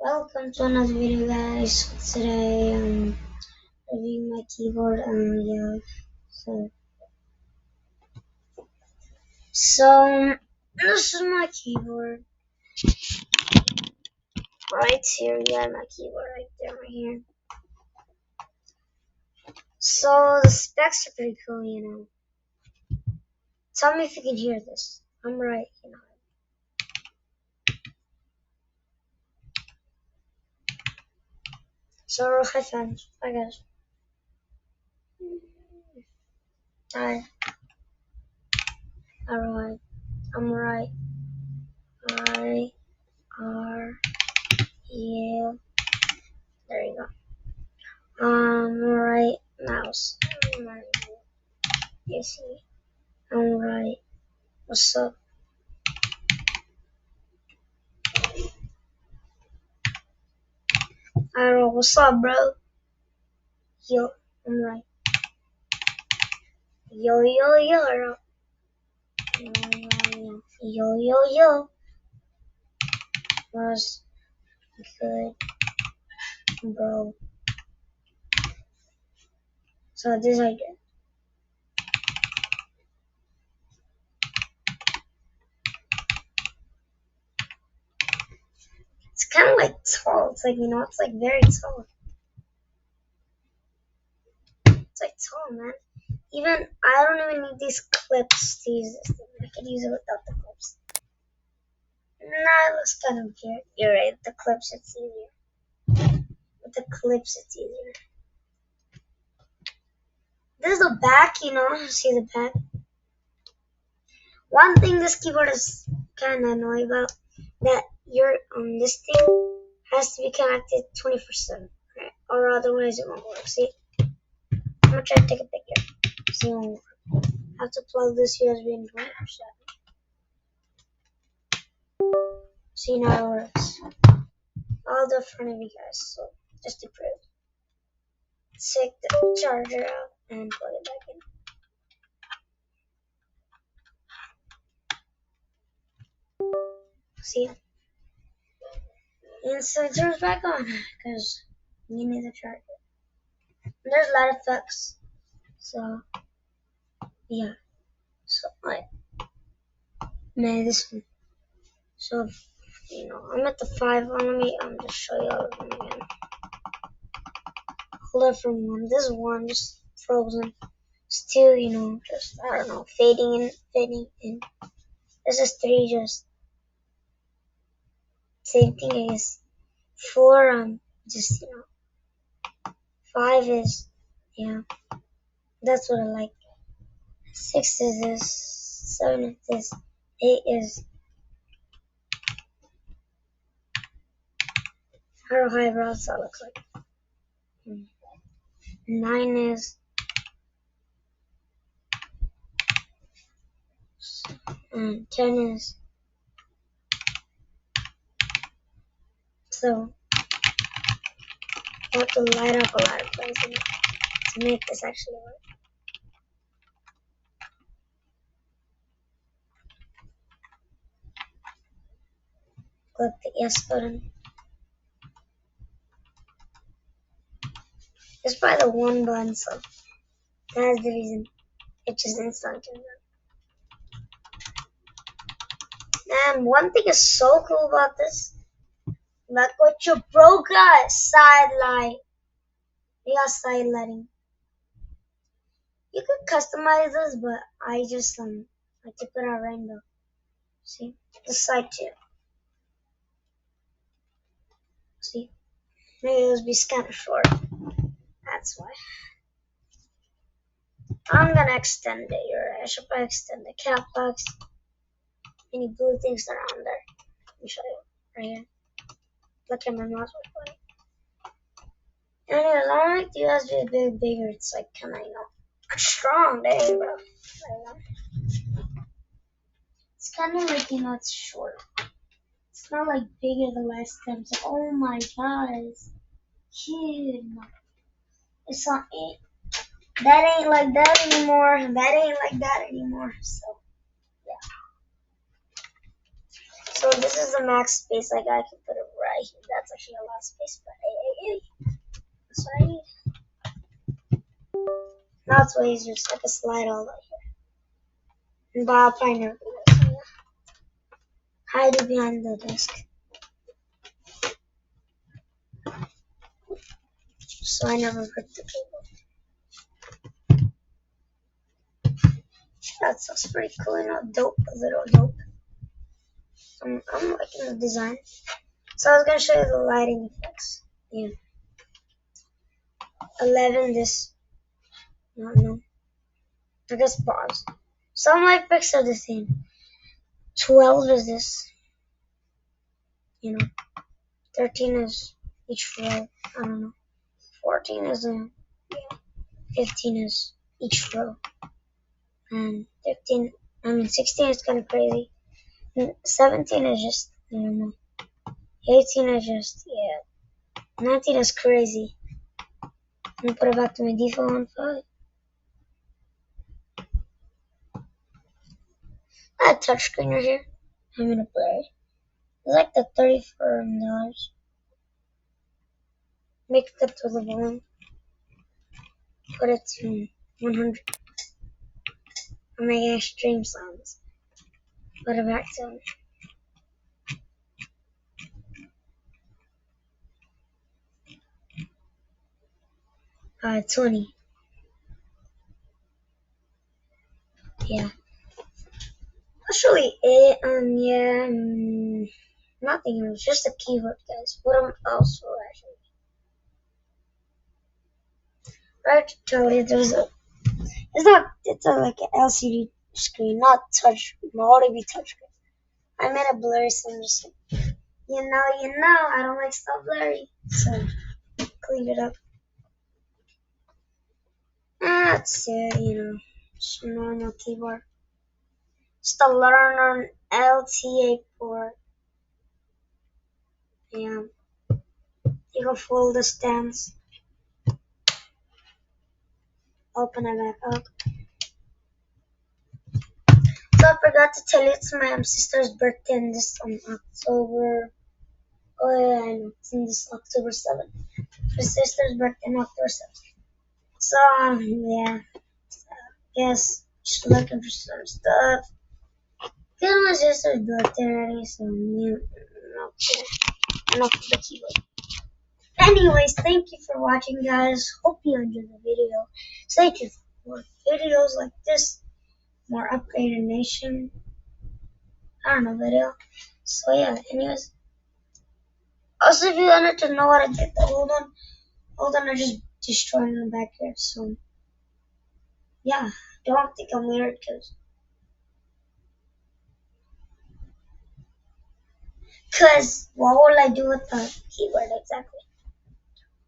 Welcome to another video, guys. Today I'm reviewing my keyboard. Yeah. So, so this is my keyboard. Right here, yeah, my keyboard right there, right here. So the specs are pretty cool. Tell me if you can hear this. I'm right. So hi fans, hi guys. Hi. Alright. I'm right. Yeah. There you go. Right mouse. You see. Alright. What's up? I don't know. What's up, bro? Yo. I'm right. Yo, yo, yo. Yo, yo, yo. Was good, bro. So this I did. It's kind of like tall. It's like, it's like very tall. It's like tall, man. Even, I don't even need these clips to use this thing. I could use it without the clips. Nah, it looks kind of weird. You're right, the clips it's easier. With the clips it's easier. This is the back, see the back. One thing this keyboard is kind of annoying about, that this thing has to be connected 24/7, right? Or otherwise it won't work. See, I'm gonna try to take a picture. See, it won't work. I have to plug this USB in 24/7. See, now it works. I'll do it in front of you guys, so just to prove. Take the charger out and plug it back in. See, and so it turns back on because you need the charger. There's a lot of effects, so yeah. So man, this one. So I'm at the 5 one. Let me just show you all of them again. Hold it from 1. This is 1, just frozen. It's 2, just I don't know, fading in, fading in. This is 3, just same thing I guess. 4, just 5 is that's what I like. 6 is this, 7 is this, 8 is how highbrow that looks like. 9 is and 10 is so I have to light up a lot of places to make this actually work. Click the yes button. Just by the 1 button, so that's the reason it just instantly turns on. And one thing is so cool about this, like what your bro got, side light. You got side lighting. You could customize this, but I just like to put a rainbow. See, the side too. See, maybe it was kind of short. That's why. I'm gonna extend it. I should probably extend the cap box. Any blue things that are on there. Let me show you right here. Look at my mouse recording. Anyways, I don't like the USB a bit bigger. It's like kind of strong, dang, bro. It's kind of like it's short. It's not like bigger the last time. It's like, oh my god, it's huge. It's not it. That ain't like that anymore. That ain't like that anymore. So yeah. So this is the max space. Like I can put it right here. That's actually space, but that's what I need. Now it's way easier, so I can slide all the way here. But I'll probably never do that, so yeah. Hide it behind the desk. So I never hurt the cable. That looks pretty cool, dope, a little dope. I'm liking the design. So I was gonna show you the lighting effects. Yeah. 11 this, no. I guess pause. Some light effects are the same. 12 is this. 13 is each row. I don't know. 14 is yeah. 15 is each row. And 16 is kind of crazy. And 17 is just, I don't know. 18 is just, yeah. 19 is crazy. I'm gonna put it back to my default on 5. I have a touchscreen right here. I'm gonna play. It's like the $34. Make it up to the volume. Put it to 100. I'm making extreme sounds. Put it back to 20. Yeah. Actually, yeah, nothing else. Just a keyboard, guys. What else will actually? Right to tell you, it's like an LCD screen, not touch, not to be touch screen. I made a blurry, so I'm just like, I don't like stuff blurry, so clean it up. That's it, just a normal keyboard. Just a learner LTA port. Yeah. You can fold the stands. Open it back up. So I forgot to tell you it's my sister's birthday in this October. Oh yeah, I know. It's in this October 7th. My sister's birthday on October 7th. So yeah. So, guess just looking for some stuff. It's my sister's birthday already, so enough of the keyboard. Anyways, thank you for watching, guys. Hope you enjoyed the video. Stay tuned for more videos like this, more upgraded nation. I don't know, video. So yeah, anyways. Also, if you wanted to know what I did, hold on, I just destroyed them back here. So yeah, don't think I'm weird, cause what will I do with the keyboard exactly?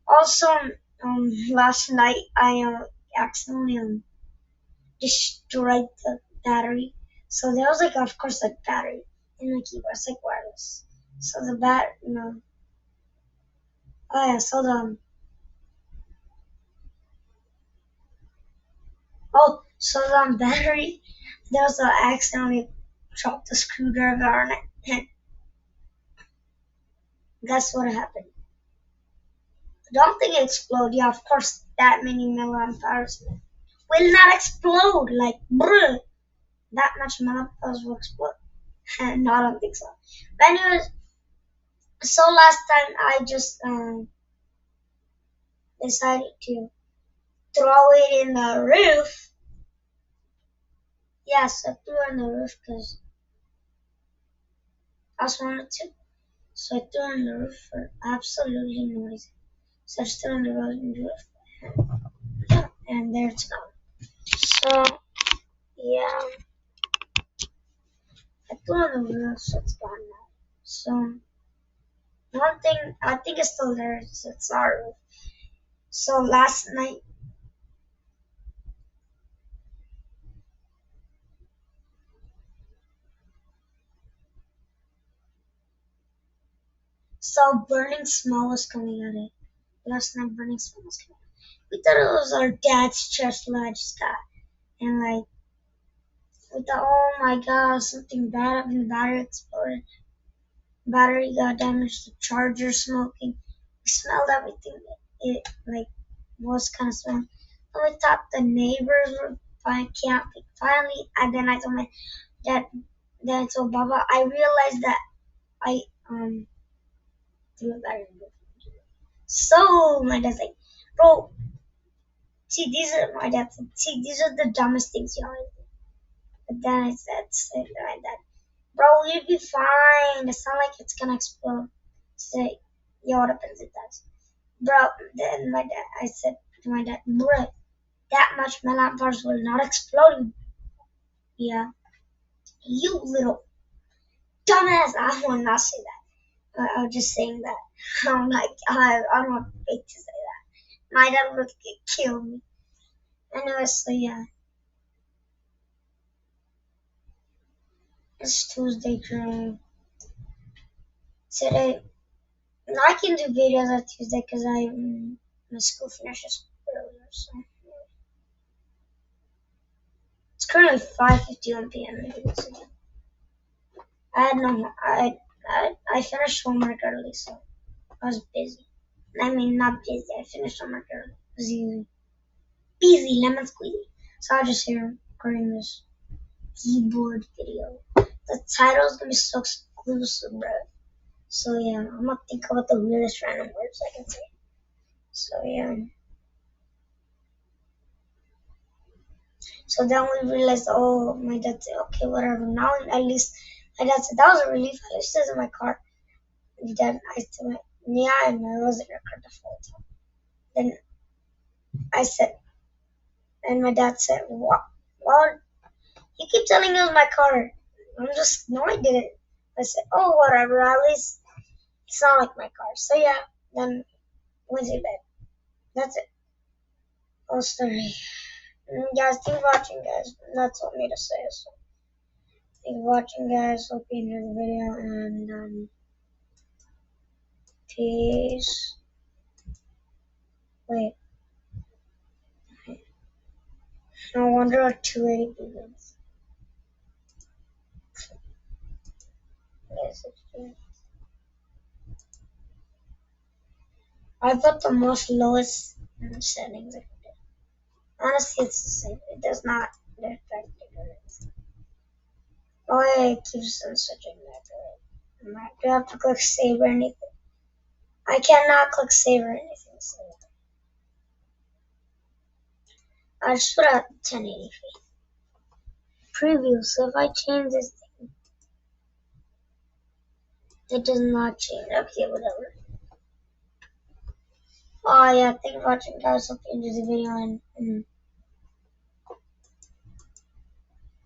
Also, last night I accidentally destroyed the battery. So there was like, of course, like battery in the keyboard. It's like wireless. So the oh yeah, so the battery. There was I accidentally dropped the screwdriver on it, and guess what happened? I don't think it exploded. Yeah, of course, that many milliamp hours will not explode. Like, bruh, that much milliamp hours will explode. No, I don't think so. But anyways, so last time I just decided to throw it in the roof. Yes, I threw it in the roof because I just wanted to. So I threw it in the roof for absolutely no reason. So I just threw it in the roof. Yeah, and there it's gone. So, yeah, I threw it in the roof, so it's gone now. So, one thing, I think it's still there, it's our roof. So last night, burning smell was coming out of it. Last night, burning smell was coming out. We thought it was our dad's chest that I just got. And like, we thought, oh my god, something bad happened, the battery exploded. Battery got damaged, the charger smoking. We smelled everything. It like was kind of smell. And we thought the neighbors were fine camping. Finally, and then I told my dad. Then I told Baba. I realized that I threw it back. So my dad's like, bro, see these are my dad said, see these are the dumbest things you always do. But then I said to my dad, bro, you'll be fine. It's not like it's gonna explode. Say, yeah, what happens it does. Bro, then my dad, I said to my dad, bro, that much melon bars will not explode. Yeah, you little dumbass. I will not say that. I was just saying that. I'm like, I don't want fake to say that. My dad would kill me. Anyway, so yeah, it's Tuesday, Dream. Today, I can do videos on Tuesday because my school finishes earlier. So it's currently 5:51 p.m. I had no, I finished homework early, so I was busy. I mean, not busy. I finished homework early. Busy, busy, lemon squeezy. So I just here recording this keyboard video. The title is gonna be so exclusive, bro. So yeah, I'm gonna think about the weirdest random words I can say. So yeah. So then we realized, oh, my dad said, okay, whatever. Now at least my dad said that was a relief. At least it's in my car. And then I said, yeah, I know it was in your car the whole time. Then I said, and my dad said, what? Well, you keep telling me it was my car. I'm just, no, I didn't. I said, oh, whatever. At least it's not like my car. So yeah, then went to bed. That's it. Oh, story. Guys, keep watching, guys. That's all I need to say. So, keep watching, guys. Hope you enjoyed the video, and peace. Wait, no wonder what 280 begins. Yes, I put the most lowest settings. Honestly, it's the same. It does not affect it. Oh, yeah, it keeps on switching back. I do have to click save or anything. I cannot click save or anything. So I just put out 1080p. Preview. So if I change this thing, it does not change. Okay, whatever. Oh yeah, thank you for watching, guys. Hope you enjoyed the video, and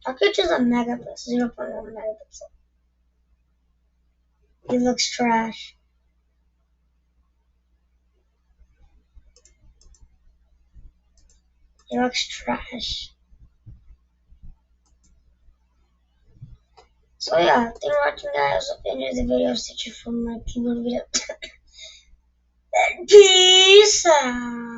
I could choose a megapixel, 0.1 megapixel. It looks trash. It looks trash. So yeah, thank you for watching, guys. Hope you enjoyed the video. Stay tuned for my keyboard video. Peace out.